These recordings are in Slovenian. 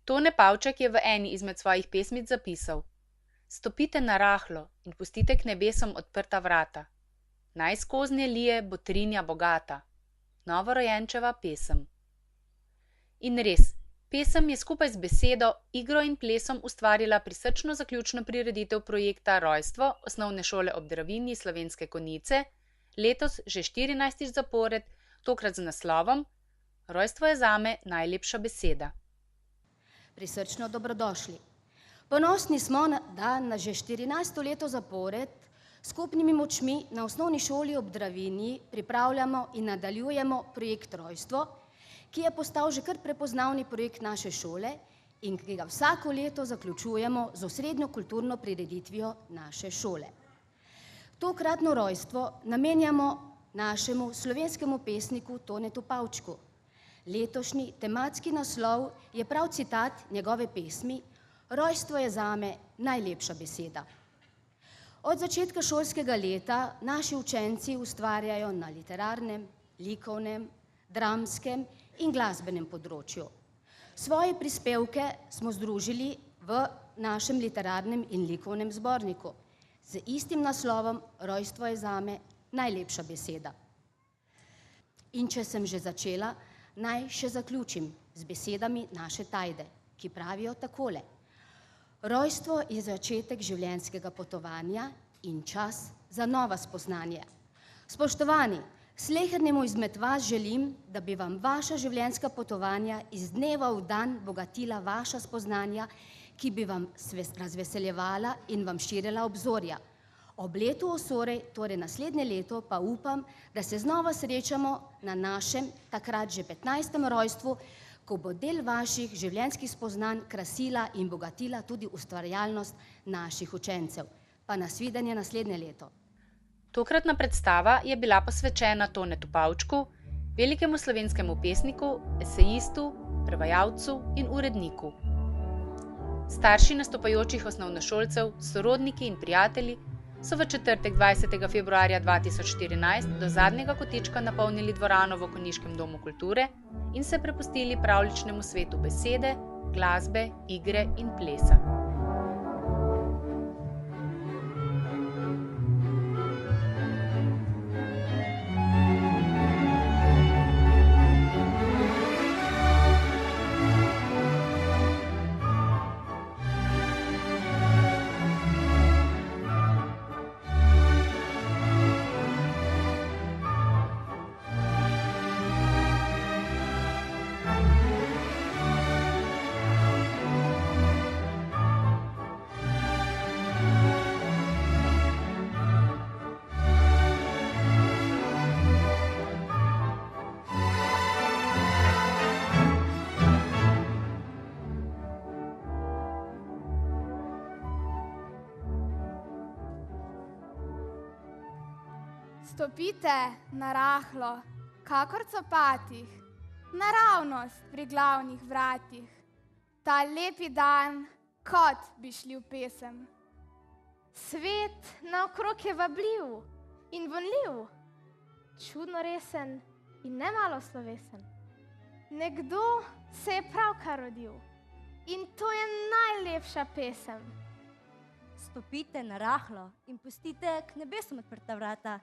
Tone Pavček je v eni izmed svojih pesmic zapisal: Stopite na rahlo in pustite k nebesom odprta vrata. Naj skoznje lije botrinja bogata. Novorojenčeva pesem. In res, pesem je skupaj z besedo, igro in plesom ustvarila prisrčno zaključno prireditev projekta Rojstvo osnovne šole ob Dravinji Slovenske Konjice, letos že 14. zapored, tokrat z naslovom Rojstvo je zame najlepša beseda. Prisrčno dobrodošli. Ponosni smo, da na že 14. leto zapored skupnimi močmi na osnovni šoli ob Dravinji pripravljamo in nadaljujemo projekt Rojstvo, ki je postal že kar prepoznavni projekt naše šole in ki ga vsako leto zaključujemo z osrednjo kulturno prireditvijo naše šole. Tokratno rojstvo namenjamo našemu slovenskemu pesniku Tonetu Pavčku. Letošnji tematski naslov je prav citat njegove pesmi Rojstvo je zame najlepša beseda. Od začetka šolskega leta naši učenci ustvarjajo na literarnem, likovnem, dramskem in glasbenem področju. Svoje prispevke smo združili v našem literarnem in likovnem zborniku z istim naslovom Rojstvo je zame najlepša beseda. In če sem že začela, naj še zaključim z besedami naše Tajde, ki pravijo takole. Rojstvo je začetek življenjskega potovanja in čas za nova spoznanja. Spoštovani, slehernemu izmed vas želim, da bi vam vaša življenjska potovanja iz dneva v dan bogatila vaša spoznanja, ki bi vam razveseljevala in vam širila obzorja. Ob letu osorej, torej naslednje leto, pa upam, da se znova srečamo na našem, takrat že 15. rojstvu, ko bo del vaših življenjskih spoznanj krasila in bogatila tudi ustvarjalnost naših učencev. Pa nasvidenje naslednje leto. Tokratna predstava je bila posvečena Tonetu Pavčku, velikemu slovenskemu pesniku, esejistu, prevajalcu in uredniku. Starši nastopajočih osnovnošolcev, sorodniki in prijatelji so v četrtek 20. februarja 2014 do zadnjega kotička napolnili dvorano v Konjiškem domu kulture in se prepustili pravljičnemu svetu besede, glasbe, igre in plesa. Stopite na rahlo, kakor copatih, naravnost pri glavnih vratih. Ta lepi dan, kot bi šli v pesem. Svet naokrog je vabljiv in vonljiv, čudno resen in nemalo slovesen. Nekdo se je pravkar rodil in to je najlepša pesem. Stopite na rahlo in pustite k nebesom odprta vrata.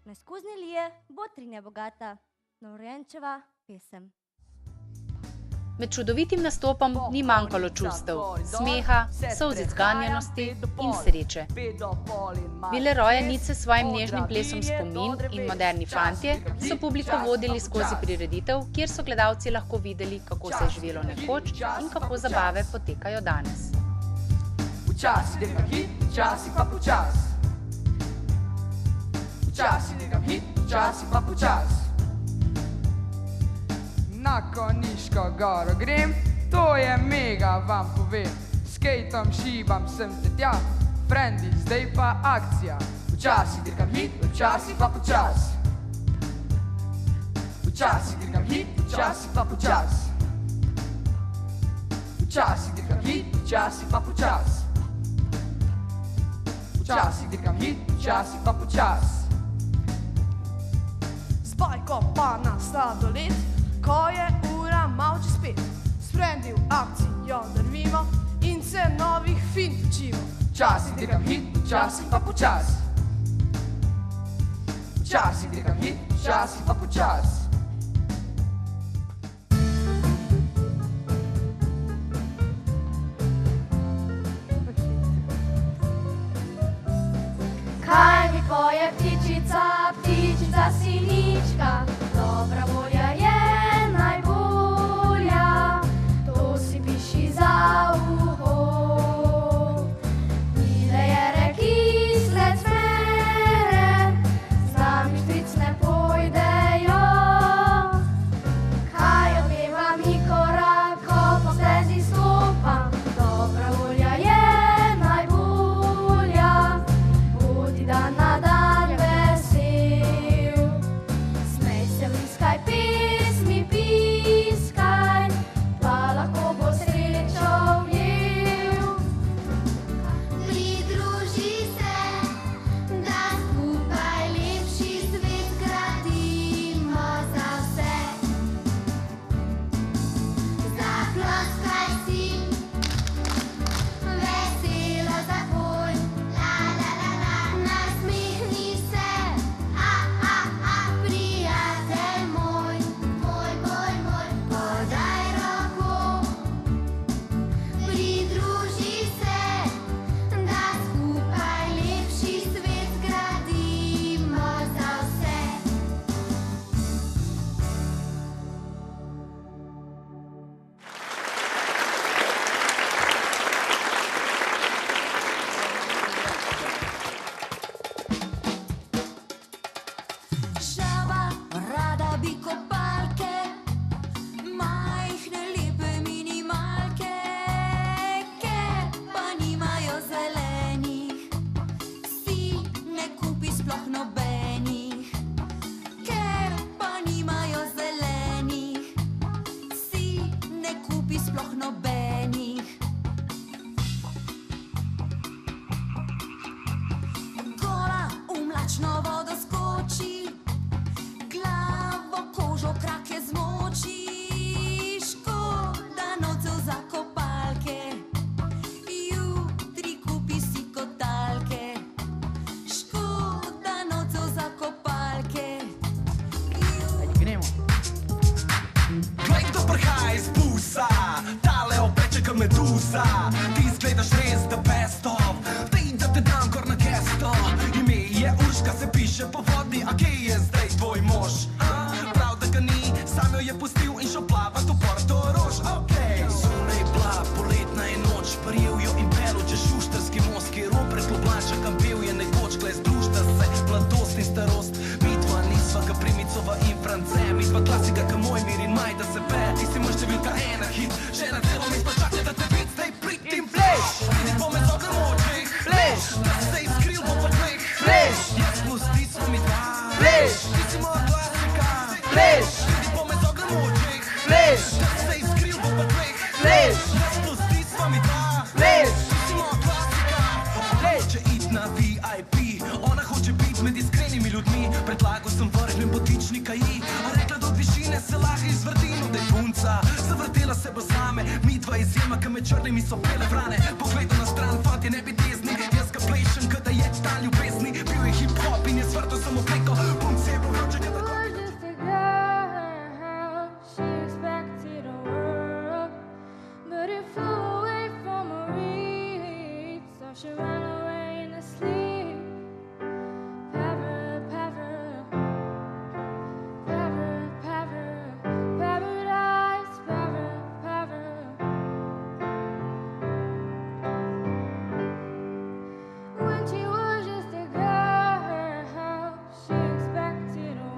Naj skoznje lije botrinja bogata. Novorojenčeva pesem. Med čudovitim nastopom ni manjkalo čustev, smeha, solzic ganjenosti in sreče. Bile rojenice s svojim nežnim plesom spomin in moderni fantje so publiko vodili skozi prireditev, kjer so gledalci lahko videli, kako se je živelo nekoč in kako zabave potekajo danes. Včasih delkam hit, včasih pa počas. Včasih delkam hit, včasih pa počas. Na Konjiško goro grem, to je mega, vam povem. Skejtom šibam sem te tja, frendi, zdaj pa akcija. Včasih delkam hit, včasih pa počas. Včasih delkam hit, včasih pa počas. Včasih delkam hit, včasih pa počas. Včasih delkam hit, včasih pa počas. Z bajko pa na sladoled, ko je ura mal čez 5. S frendi v akcijo Počasi dirkam hit, počasi pa počasi. Počasi dirkam hit, počasi pa počasi. Kaj mi poje ptičica, ptičica sinička, dobra volja je najbolja, to si piši za uho. Mile je reki sled smere, z nami štric ne pojdejo. Kaj odpeva mi korak, ko po stezi stopam, dobra volja je najbolja. Dan na dan vesel, smej se, bliskaj, pesmi piskaj, pa lahko bo srečo vjel. Pridruži se, da skupaj lepši svet gradimo za vse. Zaploskaj si, veselo zapoj, la la la la. Nasmehni se, prijatelj moj, podaj roko. Pridruži se, da skupaj lepši svet gradimo za vse. Žaba, rada bi kopalke, majhne lepe minimalke, ker pa nimajo zelenih, si ne kupi sploh nobenih. Ker pa nimajo zelenih, si ne kupi sploh nobenih. Gola v mlačno vodo skoči, glavo, kožo, krake zmoči. Škoda novcev za kopalke, jutri kupi si kotalke. Škoda novcev za kopalke, Gremo. Glej, kdo prihaja iz busa, tale opeče ka meduza. Ti izgledaš res the best of, dej da te dam kar na gesto. Ime je Urška, se piše po vodi, a kje je zdaj tvoj mož? Prav da ga ni, sam jo je pustil in šel plavat v Portorož. Zunaj bila poletna je noč, prijel jo in pel čez Šuštarski most, ki rop pred Ljubljančakom bil je nekoč. Glej, združta se, mladost in starost, midva nisva ka Primicova in France, midva klasika ka moj mir in maj, da se pe. Ti si moj številka ena hit, že na celo mesto čaka, da te vid, zdaj prid in pleš. Vidi po me z ognjem očeh, pleš, da si se izkril po potleh, pleš. Jaz pusti smo mi dva, pleš, ti si moja klasika, pleš. Vidi po me z ognjem očeh, pleš, da si se izkril po potleh, pleš. Jaz pusti smo mi dva, pleš, ti si moja klasika. Hoče it na VIP, ona hoče bit med iskrenimi ljudmi. Predlagal sem vrhnjem botičnika ji, a rekla do višine se lahko izvrtim. Da je punca, zavrtela se bo zame, midva izjema, ka med črnimi so bele vrane. Pogledal na stran, fantje ne bi tezni, jaz ga plešem, kada je ta ljubezni. Bil je hip-hop in je zvrtal samo preko, punce je vroče, kada was just a girl, she expected a world, but it flew away from her reach, so she ran away in her sleep. Paradise, when she was just a girl, she expected a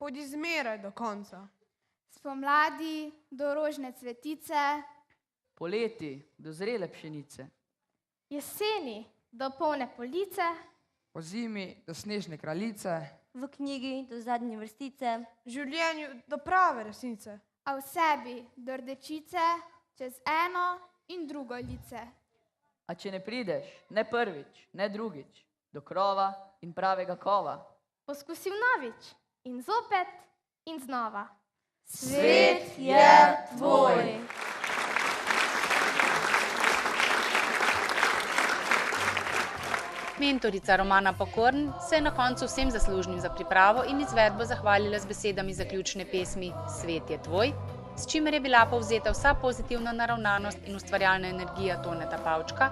Pojdi zmeraj do konca. Spomladi do rožne cvetice, Poleti do zrele pšenice, Jeseni do polne police, po zimi do snežne kraljice, V knjigi do zadnje vrstice, V življenju do prave resnice. a v sebi do rdečice, čez eno in drugo lice. a če ne prideš, ne prvič, ne drugič, do krova in pravega kova. poskusi vnovič in zopet in znova. Svet je tvoj. Mentorica Romana Pokorn se je na koncu vsem zaslužnim za pripravo in izvedbo zahvalila z besedami zaključne pesmi Svet je tvoj, s čimer je bila povzeta vsa pozitivna naravnanost in ustvarjalna energija Toneta Pavčka,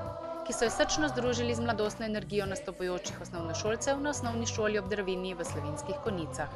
ki so jo srčno združili z mladostno energijo nastopajočih osnovnošolcev na osnovni šoli ob Dravinji v Slovenskih Konjicah.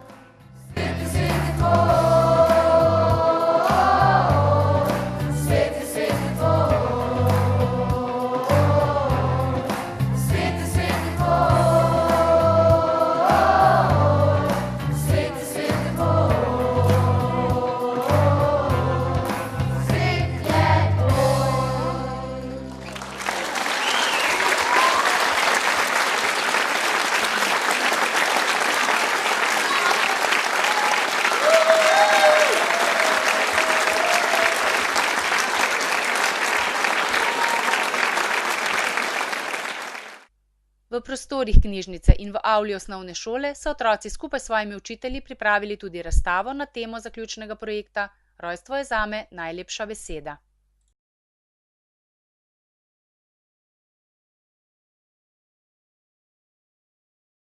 V prostorih knjižnice in v avli osnovne šole so otroci skupaj s svojimi učitelji pripravili tudi razstavo na temo zaključnega projekta Rojstvo je zame najlepša beseda.